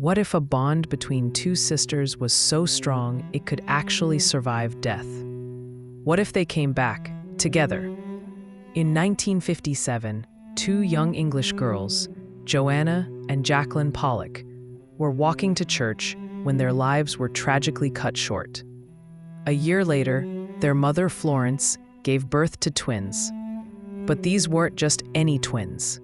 What if a bond between two sisters was so strong it could actually survive death? What if they came back, together? In 1957, two young English girls, Joanna and Jacqueline Pollock, were walking to church when their lives were tragically cut short. A year later, their mother Florence gave birth to twins. But these weren't just any twins.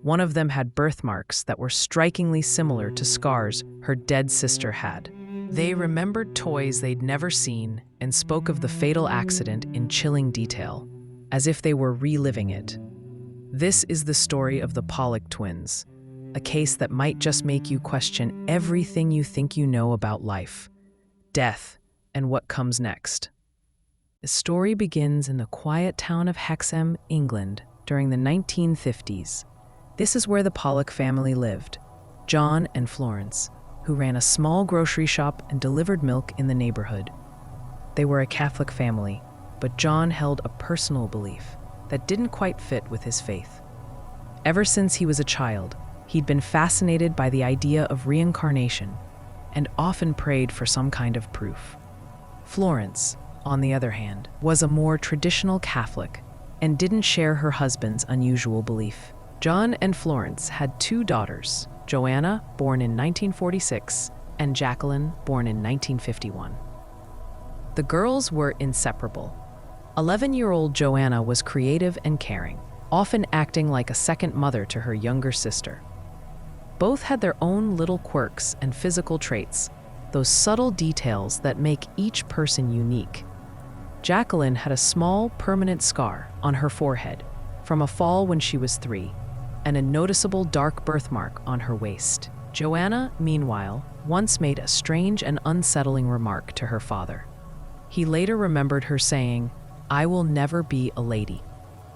One of them had birthmarks that were strikingly similar to scars her dead sister had. They remembered toys they'd never seen and spoke of the fatal accident in chilling detail, as if they were reliving it. This is the story of the Pollock twins, a case that might just make you question everything you think you know about life, death, and what comes next. The story begins in the quiet town of Hexham, England, during the 1950s. This is where the Pollock family lived, John and Florence, who ran a small grocery shop and delivered milk in the neighborhood. They were a Catholic family, but John held a personal belief that didn't quite fit with his faith. Ever since he was a child, he'd been fascinated by the idea of reincarnation and often prayed for some kind of proof. Florence, on the other hand, was a more traditional Catholic and didn't share her husband's unusual belief. John and Florence had two daughters, Joanna, born in 1946, and Jacqueline, born in 1951. The girls were inseparable. 11-year-old Joanna was creative and caring, often acting like a second mother to her younger sister. Both had their own little quirks and physical traits, those subtle details that make each person unique. Jacqueline had a small, permanent scar on her forehead from a fall when she was 3, and a noticeable dark birthmark on her waist. Joanna, meanwhile, once made a strange and unsettling remark to her father. He later remembered her saying, "I will never be a lady,"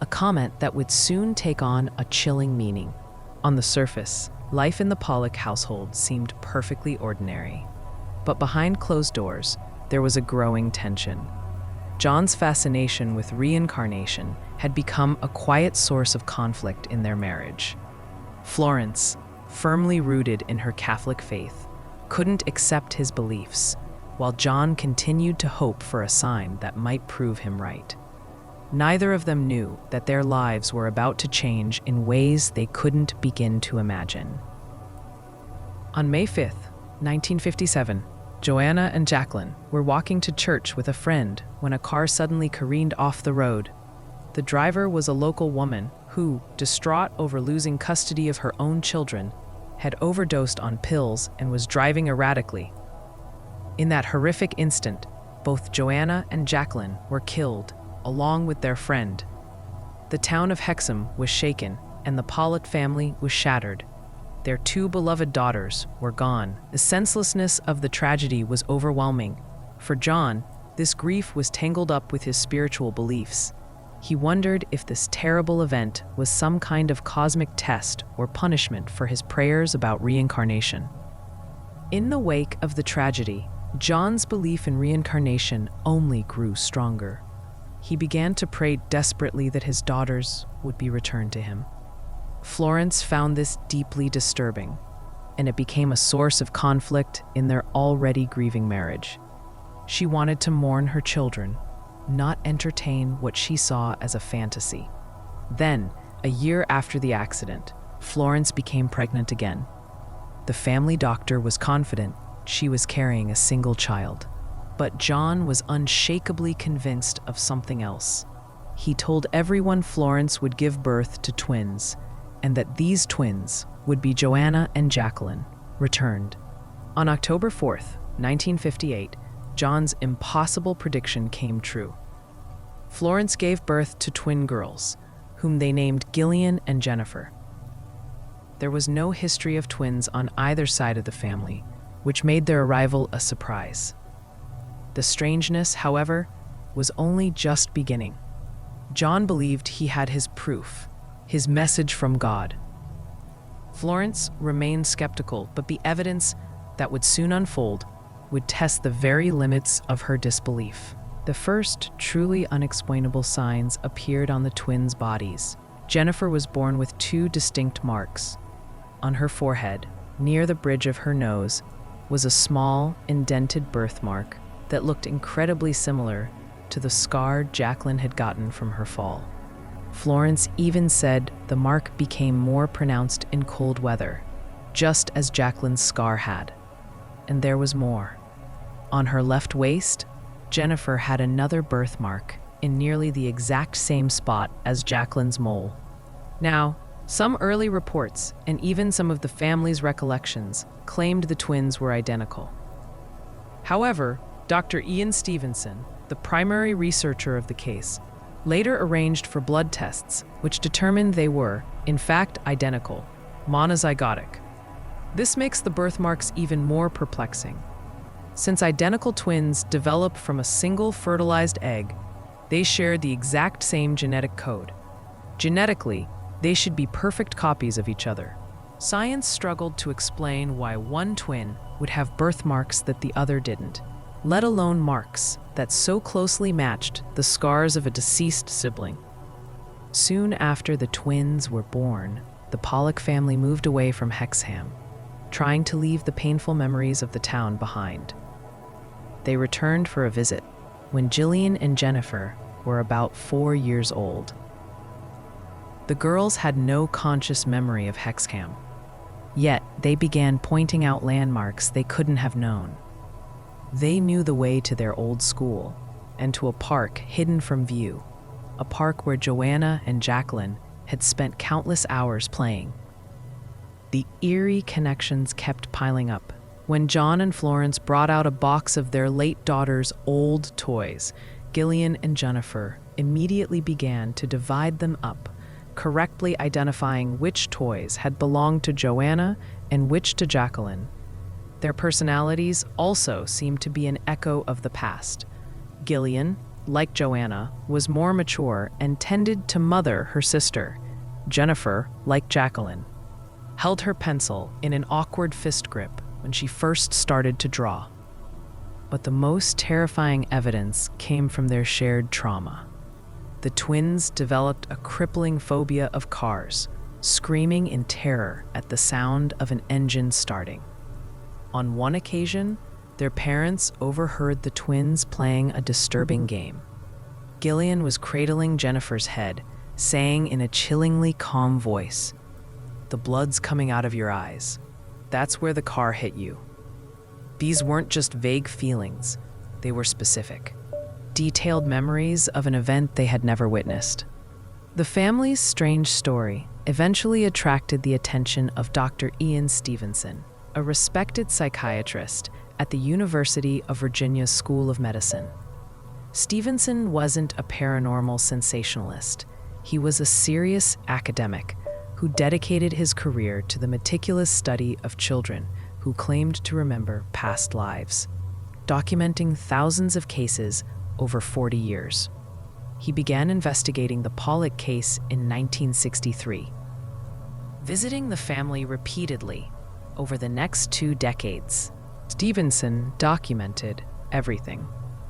a comment that would soon take on a chilling meaning. On the surface, life in the Pollock household seemed perfectly ordinary. But behind closed doors, there was a growing tension. John's fascination with reincarnation had become a quiet source of conflict in their marriage. Florence, firmly rooted in her Catholic faith, couldn't accept his beliefs, while John continued to hope for a sign that might prove him right. Neither of them knew that their lives were about to change in ways they couldn't begin to imagine. On May 5th, 1957, Joanna and Jacqueline were walking to church with a friend when a car suddenly careened off the road. The driver was a local woman who, distraught over losing custody of her own children, had overdosed on pills and was driving erratically. In that horrific instant, both Joanna and Jacqueline were killed, along with their friend. The town of Hexham was shaken, and the Pollock family was shattered. Their two beloved daughters were gone. The senselessness of the tragedy was overwhelming. For John, this grief was tangled up with his spiritual beliefs. He wondered if this terrible event was some kind of cosmic test or punishment for his prayers about reincarnation. In the wake of the tragedy, John's belief in reincarnation only grew stronger. He began to pray desperately that his daughters would be returned to him. Florence found this deeply disturbing, and it became a source of conflict in their already grieving marriage. She wanted to mourn her children, not entertain what she saw as a fantasy. Then, a year after the accident, Florence became pregnant again. The family doctor was confident she was carrying a single child, but John was unshakably convinced of something else. He told everyone Florence would give birth to twins, and that these twins would be Joanna and Jacqueline, returned. On October 4th, 1958, John's impossible prediction came true. Florence gave birth to twin girls, whom they named Gillian and Jennifer. There was no history of twins on either side of the family, which made their arrival a surprise. The strangeness, however, was only just beginning. John believed he had his proof, his message from God. Florence remained skeptical, but the evidence that would soon unfold would test the very limits of her disbelief. The first truly unexplainable signs appeared on the twins' bodies. Jennifer was born with two distinct marks on her forehead, near the bridge of her nose, was a small, indented birthmark that looked incredibly similar to the scar Jacqueline had gotten from her fall. Florence even said the mark became more pronounced in cold weather, just as Jacqueline's scar had. And there was more. On her left waist, Jennifer had another birthmark in nearly the exact same spot as Jacqueline's mole. Now, some early reports, and even some of the family's recollections, claimed the twins were identical. However, Dr. Ian Stevenson, the primary researcher of the case, later arranged for blood tests, which determined they were, in fact, identical, monozygotic. This makes the birthmarks even more perplexing. Since identical twins develop from a single fertilized egg, they share the exact same genetic code. Genetically, they should be perfect copies of each other. Science struggled to explain why one twin would have birthmarks that the other didn't, let alone marks that so closely matched the scars of a deceased sibling. Soon after the twins were born, the Pollock family moved away from Hexham, trying to leave the painful memories of the town behind. They returned for a visit when Gillian and Jennifer were about 4 years old. The girls had no conscious memory of Hexham, yet they began pointing out landmarks they couldn't have known. They knew the way to their old school and to a park hidden from view, a park where Joanna and Jacqueline had spent countless hours playing. The eerie connections kept piling up. When John and Florence brought out a box of their late daughter's old toys, Gillian and Jennifer immediately began to divide them up, correctly identifying which toys had belonged to Joanna and which to Jacqueline. Their personalities also seemed to be an echo of the past. Gillian, like Joanna, was more mature and tended to mother her sister. Jennifer, like Jacqueline, held her pencil in an awkward fist grip when she first started to draw. But the most terrifying evidence came from their shared trauma. The twins developed a crippling phobia of cars, screaming in terror at the sound of an engine starting. On one occasion, their parents overheard the twins playing a disturbing game. Gillian was cradling Jennifer's head, saying in a chillingly calm voice, "The blood's coming out of your eyes. That's where the car hit you." These weren't just vague feelings, they were specific, detailed memories of an event they had never witnessed. The family's strange story eventually attracted the attention of Dr. Ian Stevenson, a respected psychiatrist at the University of Virginia School of Medicine. Stevenson wasn't a paranormal sensationalist. He was a serious academic who dedicated his career to the meticulous study of children who claimed to remember past lives, documenting thousands of cases over 40 years. He began investigating the Pollock case in 1963, visiting the family repeatedly over the next 2 decades. Stevenson documented everything: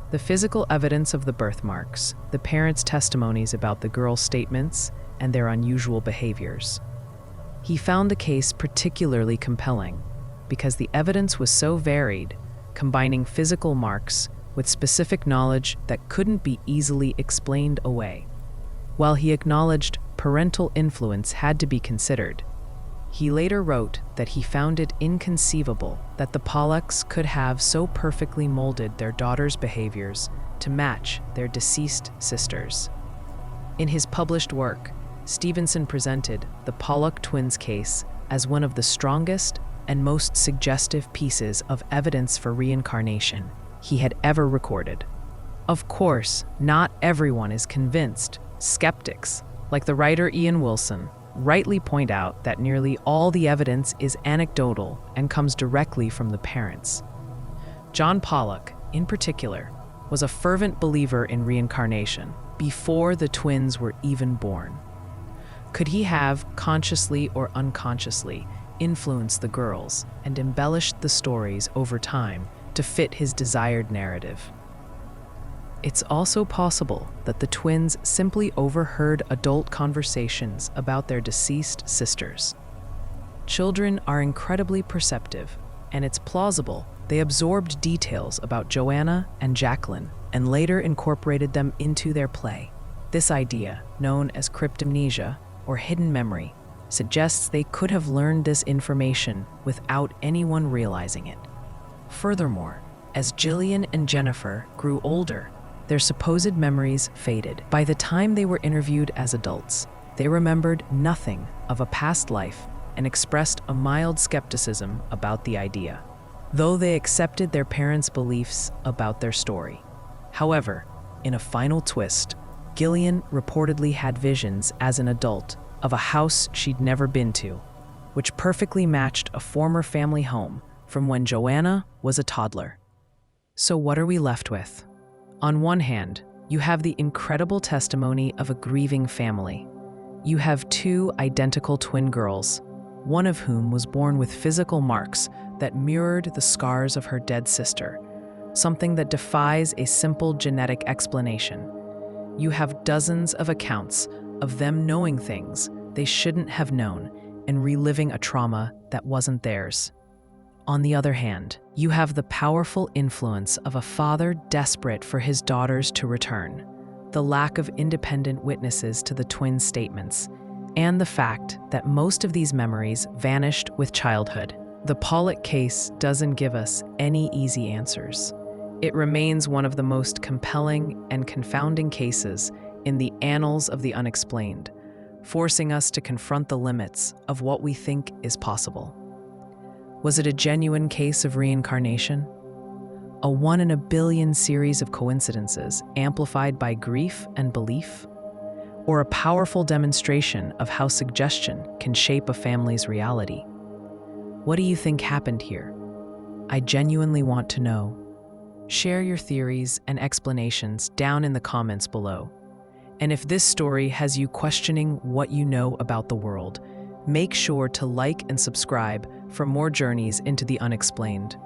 the physical evidence of the birthmarks, the parents' testimonies about the girls' statements, and their unusual behaviors. He found the case particularly compelling because the evidence was so varied, combining physical marks with specific knowledge that couldn't be easily explained away. While he acknowledged parental influence had to be considered, he later wrote that he found it inconceivable that the Pollocks could have so perfectly molded their daughter's behaviors to match their deceased sisters. In his published work, Stevenson presented the Pollock Twins case as one of the strongest and most suggestive pieces of evidence for reincarnation he had ever recorded. Of course, not everyone is convinced. Skeptics, like the writer Ian Wilson, rightly point out that nearly all the evidence is anecdotal and comes directly from the parents. John Pollock, in particular, was a fervent believer in reincarnation before the twins were even born. Could he have, consciously or unconsciously, influenced the girls and embellished the stories over time to fit his desired narrative? It's also possible that the twins simply overheard adult conversations about their deceased sisters. Children are incredibly perceptive, and it's plausible they absorbed details about Joanna and Jacqueline and later incorporated them into their play. This idea, known as cryptomnesia or hidden memory, suggests they could have learned this information without anyone realizing it. Furthermore, as Jillian and Jennifer grew older, their supposed memories faded. By the time they were interviewed as adults, they remembered nothing of a past life and expressed a mild skepticism about the idea, though they accepted their parents' beliefs about their story. However, in a final twist, Gillian reportedly had visions as an adult of a house she'd never been to, which perfectly matched a former family home from when Joanna was a toddler. So what are we left with? On one hand, you have the incredible testimony of a grieving family. You have two identical twin girls, one of whom was born with physical marks that mirrored the scars of her dead sister, something that defies a simple genetic explanation. You have dozens of accounts of them knowing things they shouldn't have known and reliving a trauma that wasn't theirs. On the other hand, you have the powerful influence of a father desperate for his daughters to return, the lack of independent witnesses to the twins' statements, and the fact that most of these memories vanished with childhood. The Pollock case doesn't give us any easy answers. It remains one of the most compelling and confounding cases in the annals of the unexplained, forcing us to confront the limits of what we think is possible. Was it a genuine case of reincarnation? A one in a billion series of coincidences amplified by grief and belief? Or a powerful demonstration of how suggestion can shape a family's reality? What do you think happened here? I genuinely want to know. Share your theories and explanations down in the comments below. And if this story has you questioning what you know about the world, make sure to like and subscribe for more journeys into the unexplained.